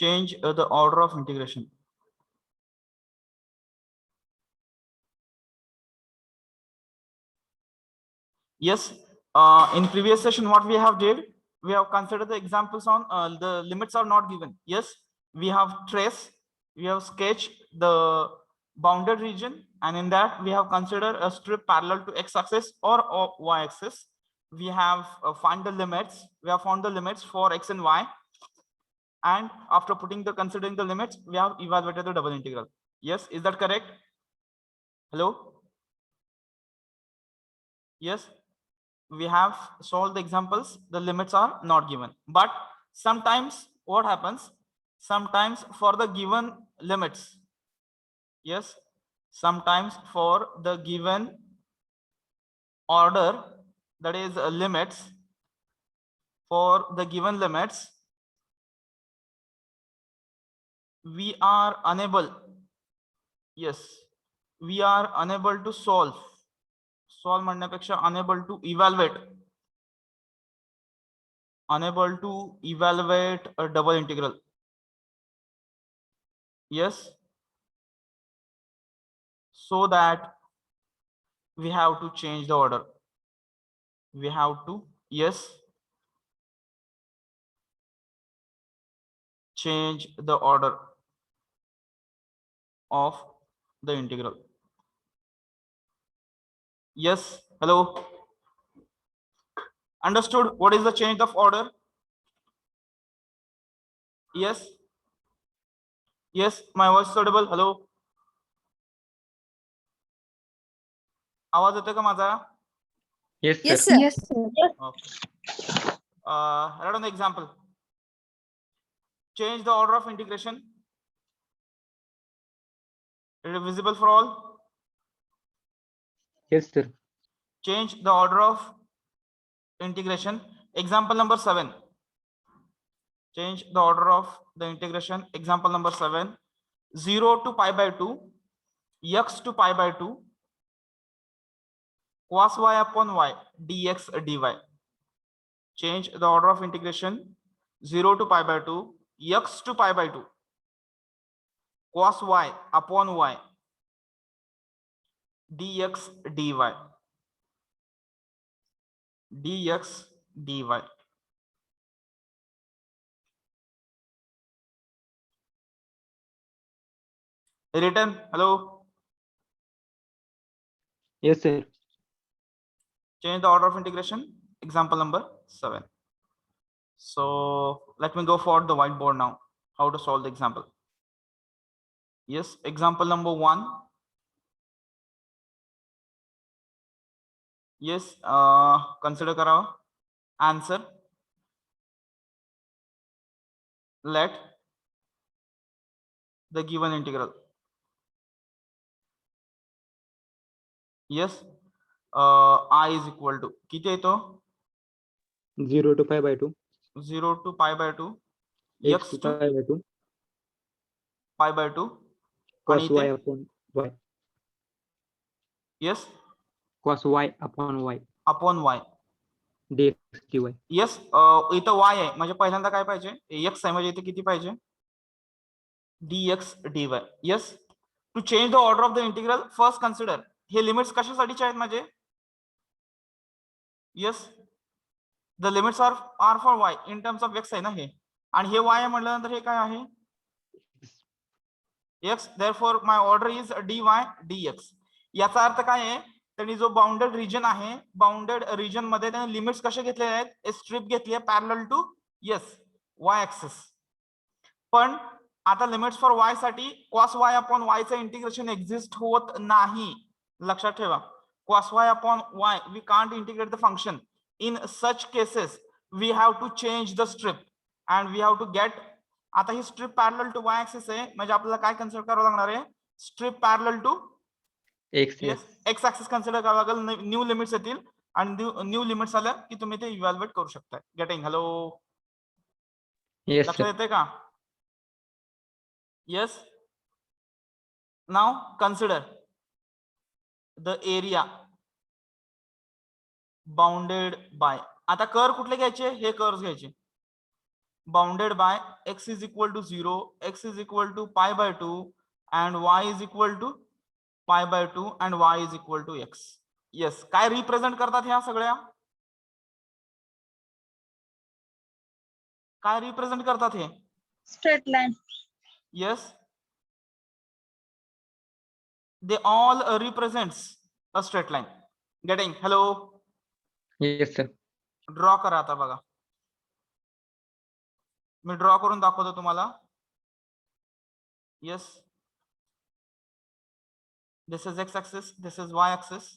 change the order of integration. Yes, in previous session what we have did, we have considered the examples on the limits are not given. Yes, we have trace, we have sketched the bounded region, and in that we have considered a strip parallel to x-axis or y-axis. We have found the limits. We have found the limits for x and y, and after considering the limits, we have evaluated the double integral. Yes, is that correct? Hello? Yes, we have solved the examples. The limits are not given, but sometimes what happens, sometimes for the given limits, yes, sometimes for the given order, that is limits, for the given limits, we are unable, yes, we are unable to solve म्हणण्यापेक्षा unable to evaluate a double integral. Yes, so that we have to change the order. We have to, yes, change the order of the integral. Yes, hello? Understood what is the change of order? Yes, yes, my voice is audible. Hello? आवाज येतोय का माझा? Yes, Yes, sir. sir. Yes, sir. Okay. Write on the example. Change the order of integration. Is it visible for all? Yes, sir. Change the order of integration. Example number 7. Change the order of the integration. Example number 7. 0 to pi by 2, x to pi by 2, cos y upon y, dx dy. Change the order of integration. 0 to pi by 2, x to pi by 2, cos y upon y, dx dy. Dx dy. Written. Hello? Yes, sir. Change the order of integration. Example number 7. So let me go for the whiteboard now. How to solve the example. Yes, example number 1. Yes, consider करावा. Answer. Let the given integral. Yes, I is equal to किती येतो? 0 to pi by 2. 0 to pi by 2, X to pi by 2. pi by 2. Cos y upon y. Yes, Cos y upon y. upon y. dx dy. Yes, इथं y आहे म्हणजे पहिल्यांदा काय पाहिजे, x आहे म्हणजे इथे किती पाहिजे, dx dy. Yes, to change the order of the integral first consider हे लिमिट्स कशासाठीचे आहेत म्हणजे, yes, the limits are for y in terms of x आहे ना हे, आणि हे y आहे म्हटल्यानंतर हे काय आहे x, therefore my order is dy dx. याचा अर्थ काय आहे, त्यांनी जो बाउंडेड रिजन आहे, बाउंडेड रिजन मध्ये त्यांनी लिमिट्स कसे घेतलेले आहेत, स्ट्रिप घेतली आहे parallel to yes y axis. पण आता लिमिट्स फॉर y साठी cos y अपॉन y चे इंटिग्रेशन एक्झिस्ट होत नाही, लक्षात ठेवा. cos y upon y we can't integrate the function. In such cases we have to change the strip and we have to get, आता ही strip parallel to y axis आहे म्हणजे आपल्याला काय कन्सिडर करावं लागणार आहे, strip parallel to X. X axis consider करावं लागेल. न्यू लिमिट्स येतील आणि न्यू लिमिट्स आल्या की तुम्ही ते इव्हॅल्युएट करू शकता. गेटिंग? हॅलो, Yes, लक्षात sir. येते का? Yes. Now consider the area bounded by, आता कर्व कुठले घ्यायचे, हे कर्व्स घ्यायचे. bounded by x is equal to 0, x is equal to pi by 2, and y is equal to pi by 2 and y is equal to x. Yes, काय represent करतात ह्या सगळ्या? काय represent करतात हे? Straight line. Yes, they all represents a straight line. Getting? Hello, Yes, sir. Draw करा आता बघा. मी draw करून दाखवतो तुम्हाला. Yes, this is x axis, this is y axis.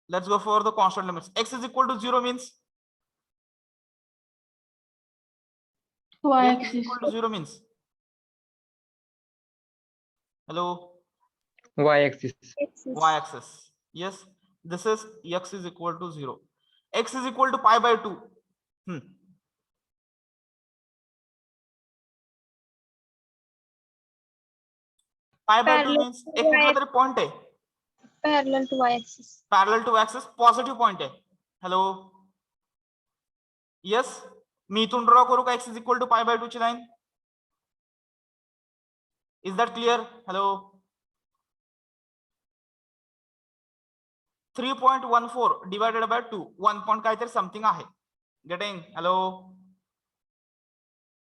Let's go for the constant limits. X is equal to 0 means Y x is axis. equal to 0 means. Hello, Y axis. y axis. Yes, this is x is equal to 0. X is equal to pi by 2. Pi by 2 Parallel means to एक कुठला y- तरी point आहे. Parallel to Y axis. Parallel to axis positive point आहे. Hello, yes, मी इथून draw करू का x is equal to pi by 2 ची line? Is that clear? Hello, 3.14 divided by 2, 1 point काहीतरी समथिंग आहे. Getting? Hello,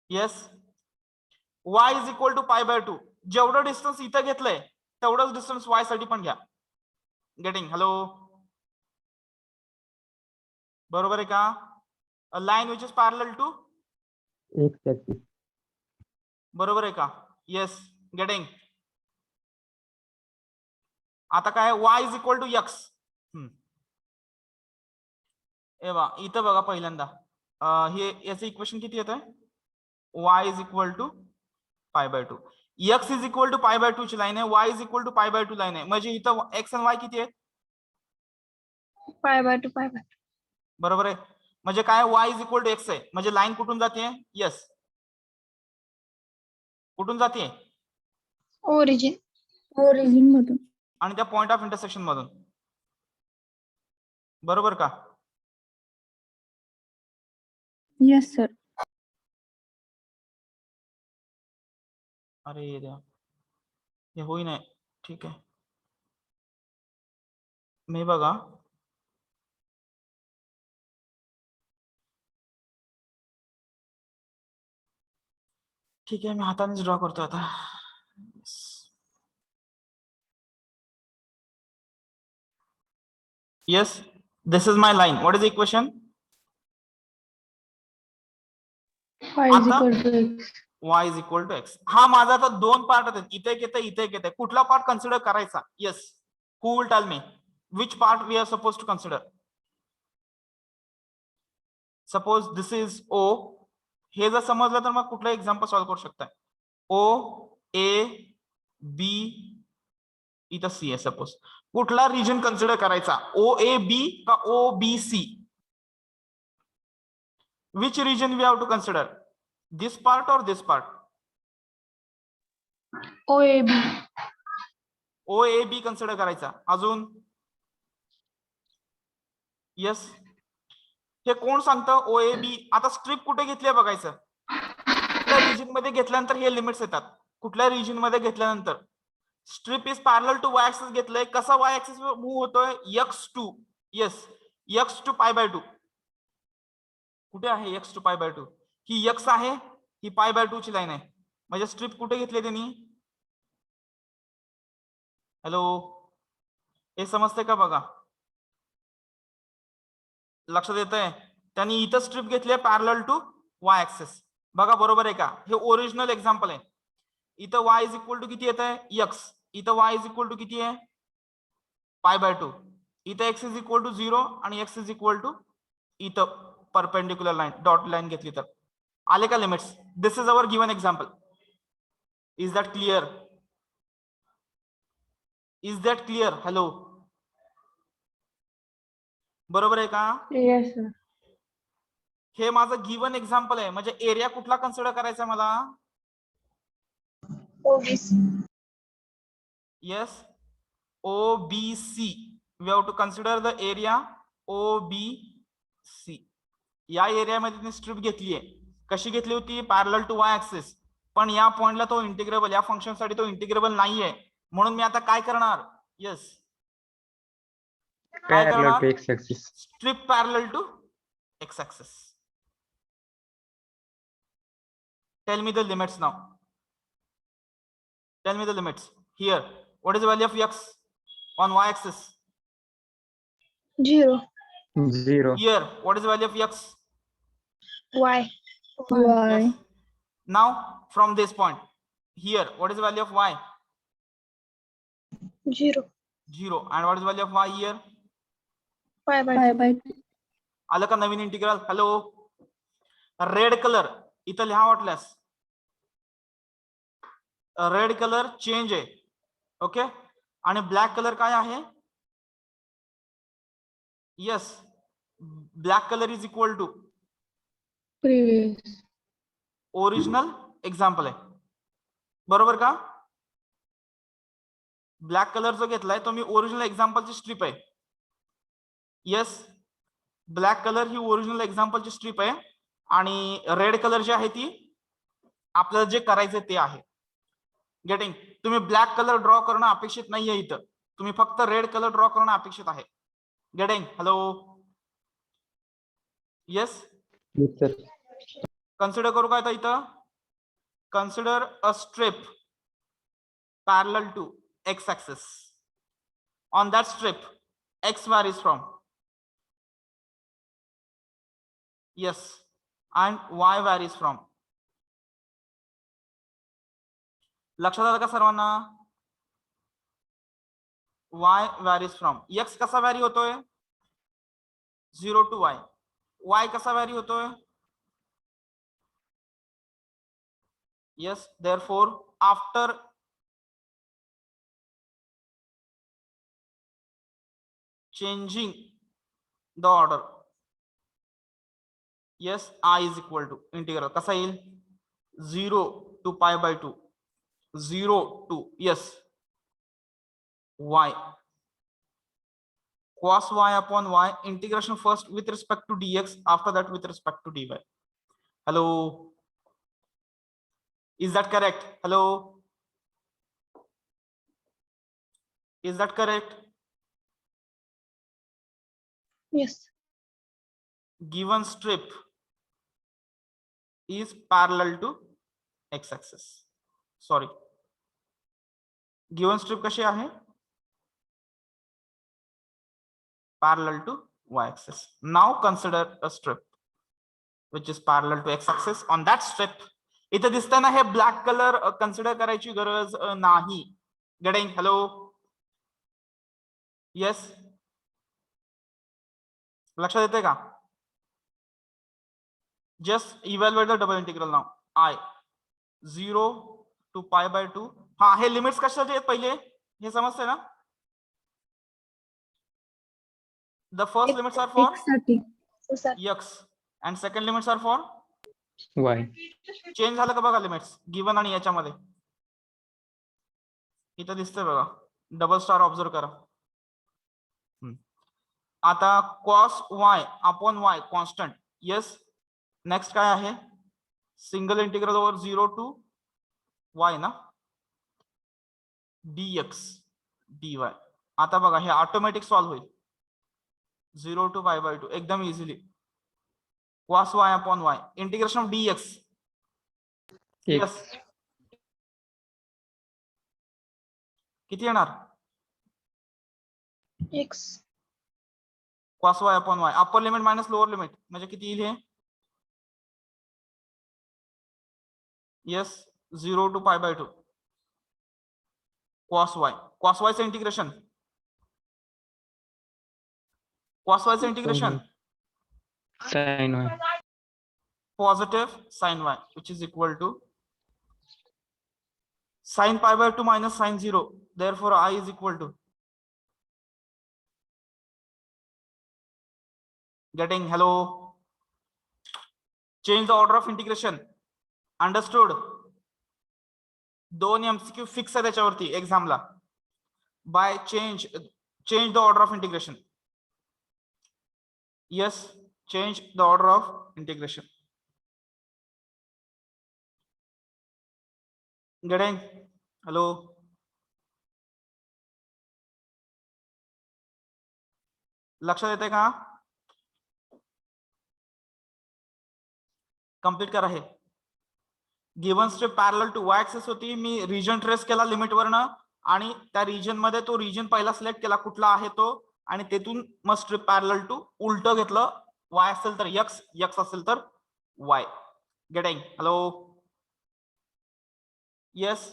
yes, y is equal to pi by 2. जेवढं distance इथं घेतलंय तेवढंच डिस्टन्स y साठी पण घ्या. Getting? Hello, बरोबर आहे का? A line which is parallel to, X axis. बरोबर आहे का? Yes, getting? आता काय y is equal to x. इथं बघा पहिल्यांदा हे याचं इक्वेशन किती येत आहे? y is equal to pi by 2. x is equal to pi by 2 ची लाईन आहे, y is equal to pi by 2 line आहे. म्हणजे इथं x आणि y किती आहे? Pi by 2, pi by 2. बरोबर आहे. म्हणजे काय y is equal to x आहे. म्हणजे लाईन कुठून जाते? यस, कुठून जाते? Origin. Origin मधून. आणि त्या पॉइंट ऑफ इंटरसेक्शन मधून. बरोबर का? Yes, sir. अरे देवा, हे होई नाही. ठीक आहे, मी बघा ठीक आहे, मी हातानेच ड्रॉ करतो आता. Yes, this is my line. What is the equation? Y is आता equal to X. y is equal to x. हा माझा आता दोन पार्ट आहेत, इथे एक येते इथे एक येते. कुठला पार्ट कन्सिडर करायचा? Yes, who will tell me which part we are supposed to consider? Suppose this is O. हे जर समजलं तर मग कुठलं एक्झाम्पल सॉल्व्ह करू शकताय. O A B इथं C आहे. सपोज कुठला रिजन कन्सिडर करायचा? O A B का O B C? Which region we have to consider? This part or this part? OAB. OAB consider करायचा. अजून? यस, हे कोण सांगतं? OAB. आता स्ट्रिप कुठे घेतली आहे बघायचं. कुठल्या रिजन मध्ये घेतल्यानंतर हे लिमिट्स येतात. कुठल्या रिजन मध्ये घेतल्यानंतर strip is parallel to y axis घेतलंय. कसा y ऍक्सिस मूव्ह होतोय? x to, yes, x to pi by 2. कुठे आहे x टू पाय बाय 2? ही x आहे, ही पाय बाय 2 ची लाईन आहे. म्हणजे स्ट्रिप कुठे घेतली त्यांनी? हॅलो, हे समजते का? बघा, लक्षात येतंय? त्यांनी इथं स्ट्रिप घेतली पॅरलल टू y ऍक्सिस. बघा बरोबर आहे का? हे ओरिजिनल एक्झाम्पल आहे. इथं y इज इक्वल टू किती येत आहे? x. इथं y इज इक्वल टू किती आहे? पाय बाय 2. इथं x इज इक्वल टू 0 आणि x इज इक्वल टू इथं परपेंडिक्युलर लाईन, डॉट लाईन घेतली तर आले का limits? This is our given example. Is that clear? Is that clear? Hello, बरोबर आहे का? Yes, sir. हे माझं गिवन एक्झाम्पल आहे. म्हणजे एरिया कुठला कन्सिडर करायचा मला? OBC. Yes, OBC. We have to consider the area OBC. सी या एरियामध्ये तिने स्ट्रिप घेतली आहे. कशी घेतली होती? Parallel to y axis. पण या पॉइंटला तो इंटिग्रेबल, या फंक्शन साठी तो इंटिग्रेबल नाहीये. म्हणून मी आता काय करणार? येस, काय Parallel करणार? to x-axis. Strip parallel to x axis. Tell me the limits now. Tell me the limits. Here, what is the value of x on y-axis? 0. 0. Here, what is the value of x? Y. Yes. Now, from this point, here, what is the value of y? 0. 0. And what is the value of y here? Pi by 2. आलं का नवीन integral? Hello, red colour इथं लिहा वाटल्यास. Red colour change आहे. Okay, आणि black colour काय आहे? Yes, black colour is equal to Previous. Original example आहे. बरोबर का? ब्लॅक कलर जो घेतलाय तो मी ओरिजिनल एक्झाम्पलची स्ट्रिप आहे. येस, ब्लॅक कलर ही ओरिजिनल एक्झाम्पलची स्ट्रिप आहे आणि रेड कलर जी आहे ती आपल्याला जे करायचं ते आहे. गेटिंग? तुम्ही ब्लॅक कलर ड्रॉ करणं अपेक्षित नाहीये इथं, तुम्ही फक्त रेड कलर ड्रॉ करणं अपेक्षित आहे. Getting? Hello, yes. Yes, sir. Consider करू का इथं? Consider a strip parallel to x axis. On that strip x varies from yes and y varies from. लक्षात आलं का सर्वांना? y varies from. x कसा व्हॅरी होतोय? 0 to y. y कसा व्हॅरी होतोय? Yes, therefore after changing the order, yes, I is equal to integral कसा येईल? 0 to pi by 2, 0 to yes y, cos y upon y, integration first with respect to dx, after that with respect to dy. Hello, is that correct? Hello, is that correct? Yes. Given strip is parallel to x axis. Sorry, given strip कशी आहे? Parallel to y axis. Now consider a strip which is parallel to x axis. On that strip, इथे दिसतंय ना हे black colour consider करायची गरज नाही. Getting? Hello, yes, लक्षात येते का? Just evaluate the double integral now. I 0 to pi by 2. हा, हे लिमिट्स कशासाठी आहेत पहिले हे समजते ना? The first limits are for x and second limits are for Y. Change झालं का बघा लिमिट्स गिवन आणि याच्यामध्ये? इथं दिसतंय बघा, डबल स्टार ऑब्झर्व करा. आता cos y upon y constant. Yes, next काय आहे? Single integral over 0 to y ना, dx dy. आता बघा हे ऑटोमॅटिक सॉल्व्ह होईल 0 टू pi by 2 एकदम easily. cos y upon y, integration of dx. X. Yes. किती येणार? X. cos y upon y, upper limit minus lower limit म्हणजे किती येईल हे? Yes, 0 to pi by 2 cos y. cos y चं integration, cos y चं integration Sin Y. positive sin y, which is equal to sin pi by 2 minus sin 0. Therefore I is equal to, getting? Hello, change the order of integration. Understood? 2 MCQ fix आहे त्याच्यावरती एक्झामला. By change the order of integration. Yes, change the order of integration. Getting? Hello. लक्षात येते का? Complete करा हे. Given strip parallel to y axis होती, मी रिजन ट्रेस केला लिमिट वरनं आणि त्या रिजन मध्ये तो रिजन पहिला सिलेक्ट केला कुठला आहे तो, आणि तेथून मग स्ट्रिप पॅरलल टू उलट घेतलं, वाय असेल तर एक्स, एक्स असेल तर वाय. गेटिंग? हॅलो. येस.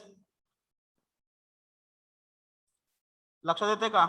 लक्षात येते का?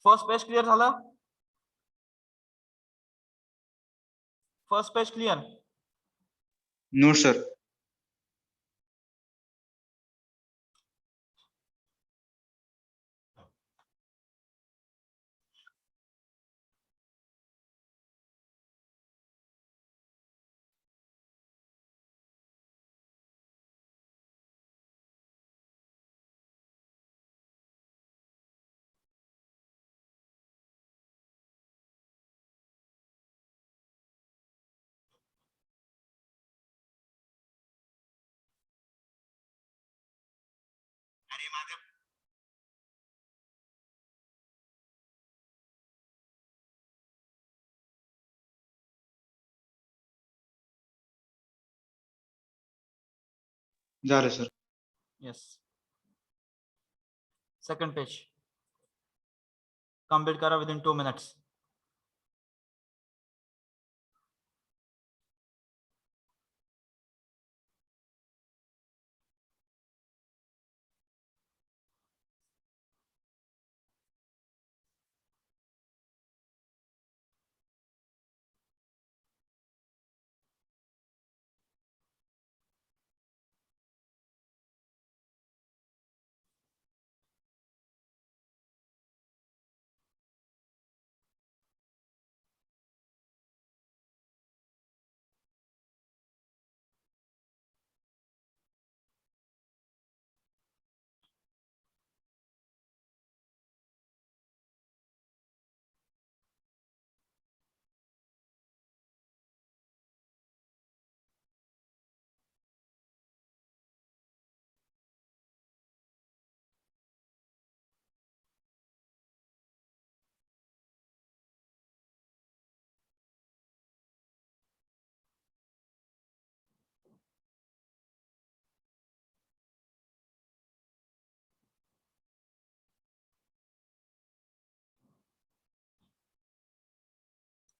फर्स्ट पेज क्लिअर झालं? First page clear? No, sir. झालं sir. Yes. Second page complete करा within 2 minutes.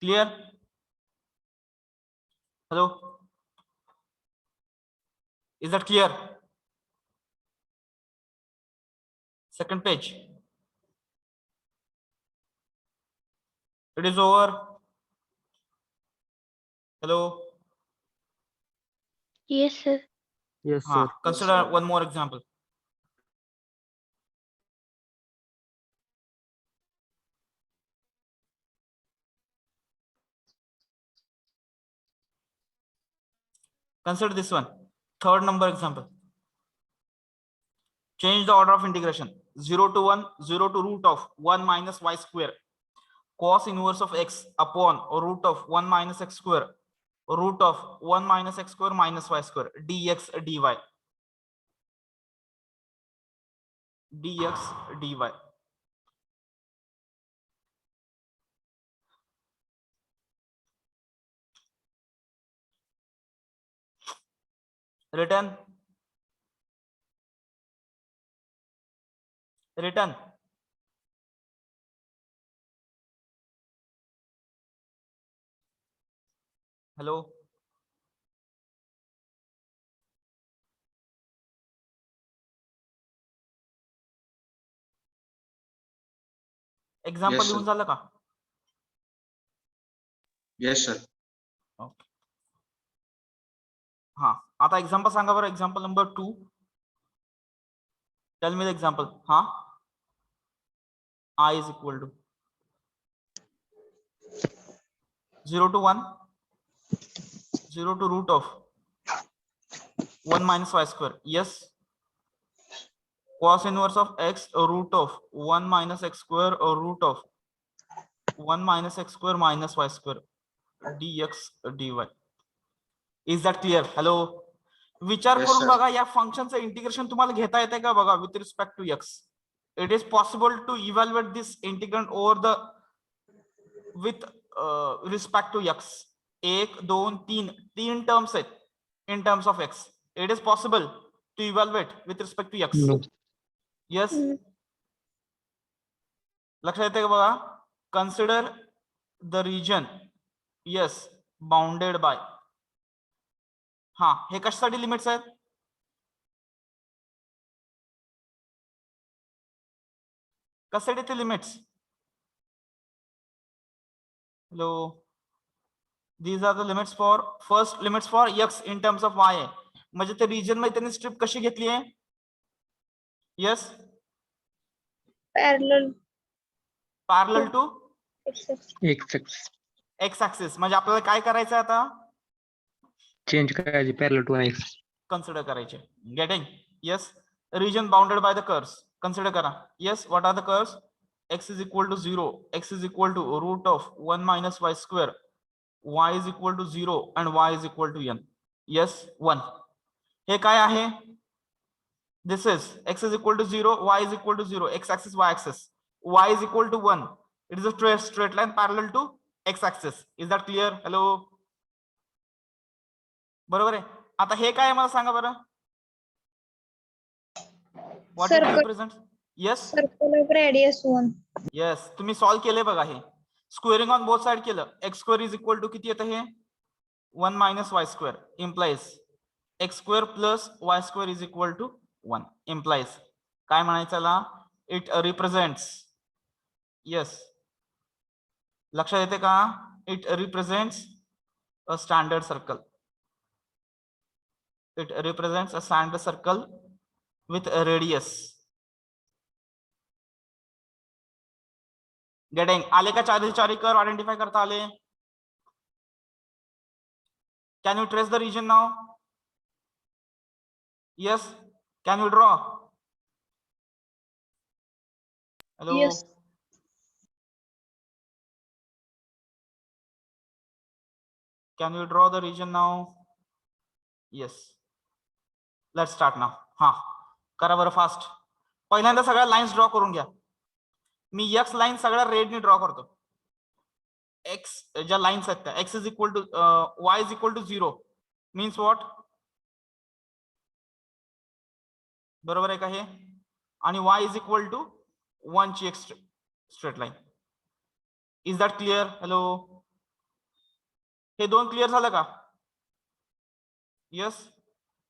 Clear? Hello. Is that clear? Second page. It is over. Hello. Yes, sir. Yes, Consider one more example. Consider this one. Third number example. Change the order of integration. 0 to 1, 0 to root of 1 minus y square. Cos inverse of x upon root of 1 minus x square. Root of 1 minus x square minus y square. Dx dy. Dx dy. Written. Hello. Example Yes, sir. लिहून झालं का? Yes, sir. Okay. हा, आता example सांगा बरं. Example number 2. Tell me the example. हा, I is equal to 0 to 1, 0 to root of 1 minus y square. Yes. Cos inverse of x root of 1 minus x square or root of 1 minus x square minus y square dx dy. Is that clear? Hello. विचार Yes, करून sir. बघा, या फंक्शनचं integration तुम्हाला घेता येते का बघा with respect to x. It is possible to evaluate this integrand over the with respect to x. 1 2 3 तीन टर्म्स आहेत in terms of x. It is possible to evaluate with respect to x. No. Yes. लक्षात येते का बघा. Consider the region. Yes, bounded by. हा, हे कशासाठी limits आहेत? कशासाठी ते limits? Hello. These are the limits for first limits for x in terms of y. म्हणजे ते रिजन मध्ये त्यांनी स्ट्रिप कशी घेतली आहे? Yes, parallel to x axis. म्हणजे आपल्याला काय करायचं आता? चेंज करायची पॅरलल टू एक्स. कन्सिडर करायचे. Getting? Yes. Region bounded by the curves. Consider करा. Yes, what are the curves? x is equal to 0, x is equal to root of 1 minus y square, y is equal to 0 and y is equal to n. Yes, 1. हे काय आहे? This is x is equal to 0, y is equal to 0, x axis, y axis. Y is equal to 1. It is a straight line parallel to x axis. Is that clear? Hello. बरोबर आहे. आता हे काय मला सांगा बरं. What it represents? Yes. Circle of radius 1. Yes, तुम्ही solve केले बघा. हे स्क्वेअरिंग ऑन बोथ साइड केलं. x square is equal to किती येतं हे? 1 minus y square implies x square plus y square is equal to 1 implies काय म्हणायचं? It represents. Yes, लक्षात येते का? It represents a standard circle. It represents a standard circle with a radius. Getting? आले का? चारी curve identify करता आले? Can you trace the region now? Yes. Can you draw? Hello. Yes. Can you draw the region now? Yes. Let's start now. हा, करा बरं fast. पहिल्यांदा सगळ्या lines draw करून घ्या. मी x लाईन सगळ्या रेडनी ड्रॉ करतो. x ज्या लाईन्स आहेत त्या x is equal to y is equal to 0 means what? बरोबर आहे का हे? आणि y इज इक्वल टू 1 ची एक straight line. Is that clear? Hello. हे दोन क्लिअर झालं का? Yes.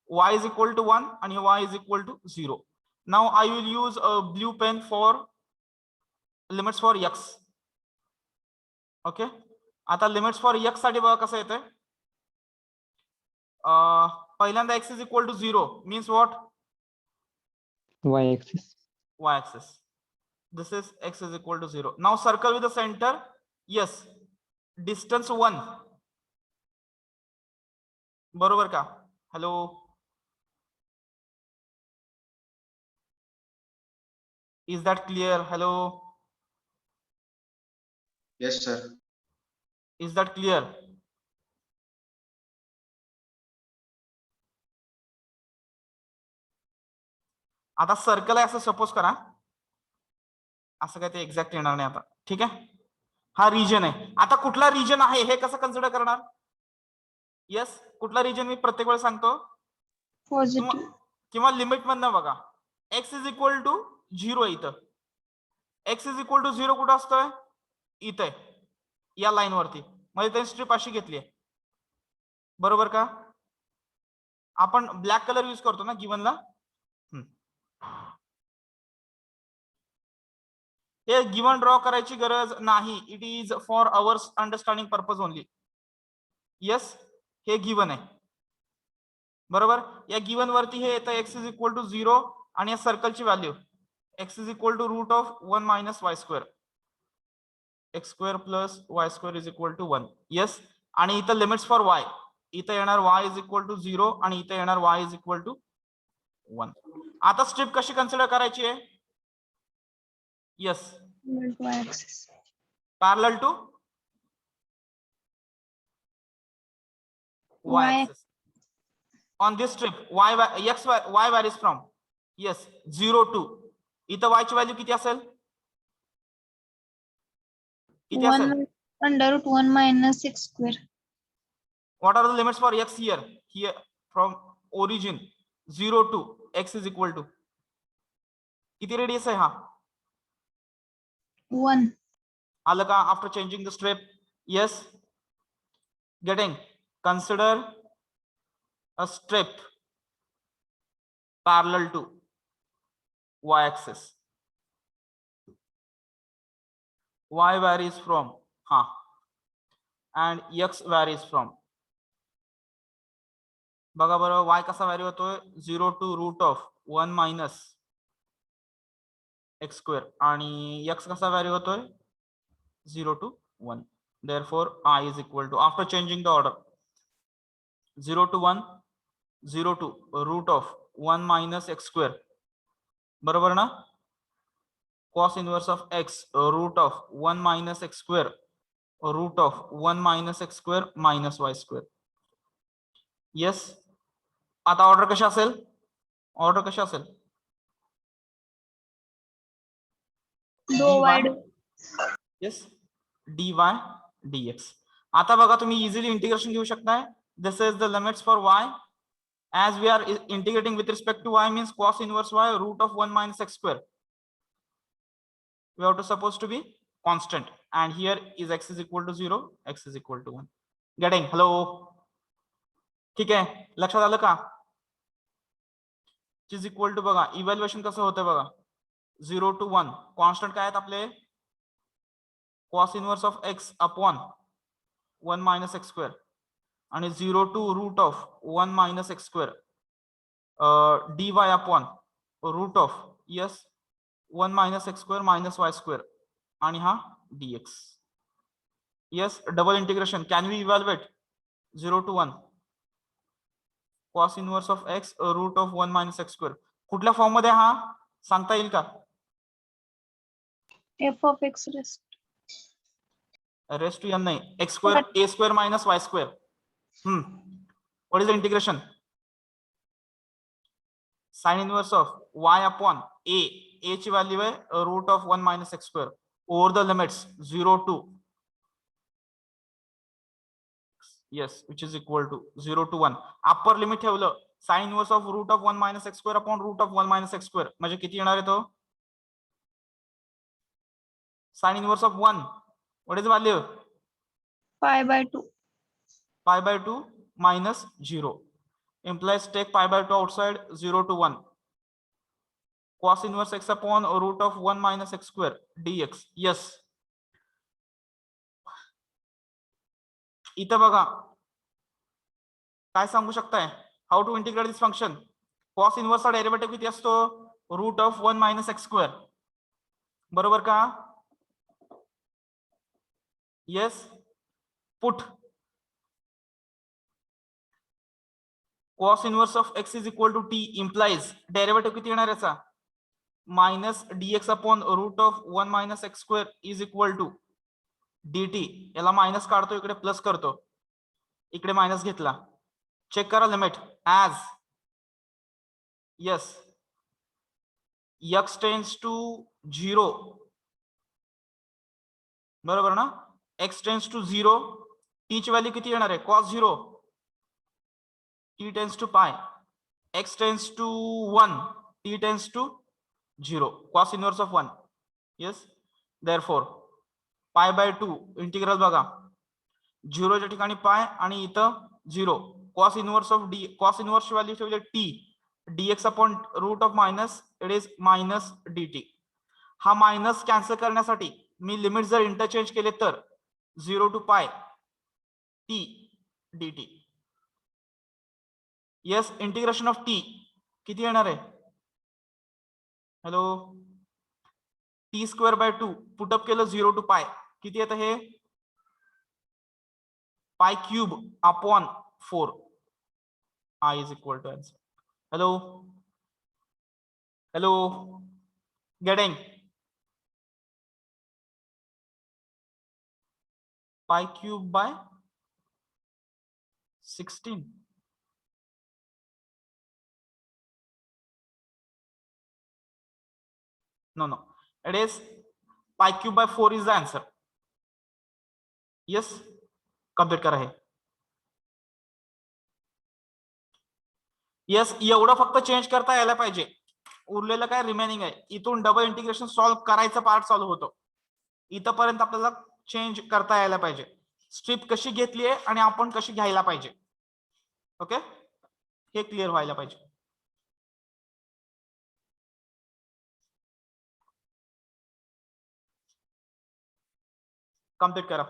y is equal to 1 आणि y is equal to 0. Now I will use a blue pen for limits for x. Okay, आता limits for x साठी बघा कसं येतंय. पहिल्यांदा x is equal to 0 means what? Y axis. Y axis. This is x is equal to 0. Now circle with the center. Yes, distance 1. बरोबर का? Hello. Is that clear? Hello. Yes, sir. Is that clear? आता circle आहे असं suppose करा. असं काय ते exact येणार नाही आता. ठीक आहे, हा रिजन आहे. आता कुठला रिजन आहे हे कसं कन्सिडर करणार? येस, कुठला रिजन मी प्रत्येक वेळेस सांगतो पॉझिटिव्ह. किंवा लिमिट मधनं बघा. एक्स इज इक्वल टू 0 इथं. एक्स इज इक्वल टू 0 कुठं असतोय? इथे या लाईन वरती. म्हणजे त्यांनी स्ट्रिप अशी घेतली आहे. बरोबर का? आपण ब्लॅक कलर यूज करतो ना गिव्हनला. हे गिव्हन ड्रॉ करायची गरज नाही. It is for ours understanding purpose only. Yes, हे गिव्हन आहे. बरोबर, या गिव्हन वरती हे येतं एक्स इज इक्वल टू 0 आणि या सर्कलची value x is equal to root of 1 minus y square. X square plus y square is equal to 1. Yes, आणि इथं लिमिट्स फॉर वाय. इथं येणार y इज इक्वल टू 0 आणि इथं येणार y इज इक्वल टू 1. आता स्ट्रिप कशी कन्सिडर करायची आहे? Yes, Y axis. Parallel to y Y. axis. On this strip y varies from yes 0 to. इथं y ची व्हॅल्यू किती असेल? किती असेल? 1 under root 1 minus x square. What are the limits for x here? Here from origin 0 to x is equal to किती radius आहे हा? 1. आलं का? After changing the strip. yes, getting. Consider a strip parallel to y axis. Y varies from and x varies from. बघा बरं, y कसा vary होतोय? 0 to root of 1 minus x square आणि x कसा व्हॅरी होतोय? 0 to 1. Therefore I is equal to, after changing the order, 0 to 1, 0 to root of 1 minus x square. बरोबर ना? cos inverse of x root of 1 minus x square root of 1 minus x square minus y square. yes, आता order कशी असेल? Order कशी असेल? yes, dy dx. आता बघा, तुम्ही इझिली इंटिग्रेशन घेऊ शकताय. This is the limits for y. as we are integrating with respect to y means cos inverse y root of 1 minus x square. we have to supposed to be constant, and here is x is equal to 0, x is equal to 1. getting? hello, ठीक आहे, लक्षात आलं का? Is equal to बघा, evaluation कसं होतं बघा. 0 to 1 constant काय आहेत आपले? cos inverse of x upon 1 minus x square आणि 0 to root of 1 minus x square dy upon root of yes 1 minus x square minus y square आणि हा dx. Yes, double integration. Can we evaluate 0 to 1 cos inverse of x root of 1 minus x square? कुठल्या form मध्ये हा सांगता येईल का? F of x rest. Rest to n नाही, x square a square minus y square. What is the integration? Sine inverse of y upon a ची value आहे root of 1 minus x square over the limits 0 to yes which is equal to 0 to 1. Upper limit ठेवलं, sine inverse of root of 1 minus x square upon root of 1 minus x square म्हणजे किती येणार आहे तो? Sine inverse of 1, what is value? Pi by 2. Pi by 2 minus 0. implies take pi by 2 outside 0 to 1. Cos inverse x upon root of 1 minus x square dx. Yes. इथं बघा काय सांगू शकताय, how to integrate this function. Cos इनवर्सचा derivative किती असतो, root of 1 minus x square, बरोबर का. Yes. Put cos inverse of x is equal to t implies derivative किती येणार याचा, minus dx upon root of 1 minus x square is equal to dt. याला minus काढतो, इकडे प्लस करतो, इकडे मायनस घेतला. चेक करा limit as yes x tends to 0, बरोबर ना. x टेन्स टू 0, t ची व्हॅल्यू किती येणार आहे, cos 0, t tends to pi, x tends to 1, t tends to 0, cos inverse of 1. Yes. Therefore pi by 2 integral बघा, 0 च्या ठिकाणी पाय आणि इथं 0. cos inverse of d, cos inverse value ठेवली t, dx अपॉन root of minus, it is minus dt. हा minus cancel करण्यासाठी मी लिमिट जर इंटरचेंज केले तर 0 to pi t dt. Yes. Integration of t किती येणार आहे, hello, t square by 2 put up केलं 0 टू पाय, किती येतं हे, pi cube upon 4. I is equal to answer. Hello, hello, getting pi cube by 16. No, it is pi cube by 4 is the answer. Yes, complete करा हे. Yes. एवढं फक्त change करता यायला पाहिजे, उरलेलं काय रिमेनिंग आहे. इथून डबल इंटिग्रेशन सॉल्व्ह करायचा पार्ट चालू होतो, इथपर्यंत आपल्याला चेंज करता यायला पाहिजे. स्ट्रिप कशी घेतली आहे आणि आपण कशी घ्यायला पाहिजे, ओके, हे क्लिअर व्हायला पाहिजे. कम्प्लीट करा.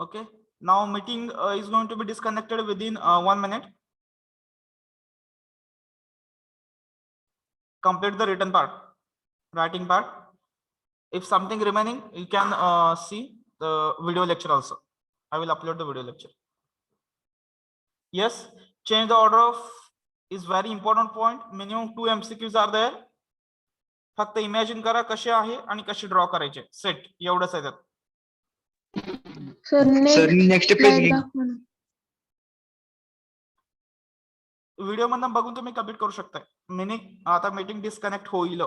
Okay, now meeting is going to be disconnected within 1 minute. Complete the written part, writing part. If something remaining, you can see the video lecture also. I will upload the video lecture. Yes, change the order of is very important point. Minimum 2 MCQs are there. फक्त imagine करा कसे आहे आणि कसे draw करायचे, set एवढंच आहे त्यात. सर नेक्स्ट पेज व्हिडिओ मधून बघून तुम्ही कम्प्लीट करू शकताय. मिनिंग आता मीटिंग डिस्कनेक्ट होईल.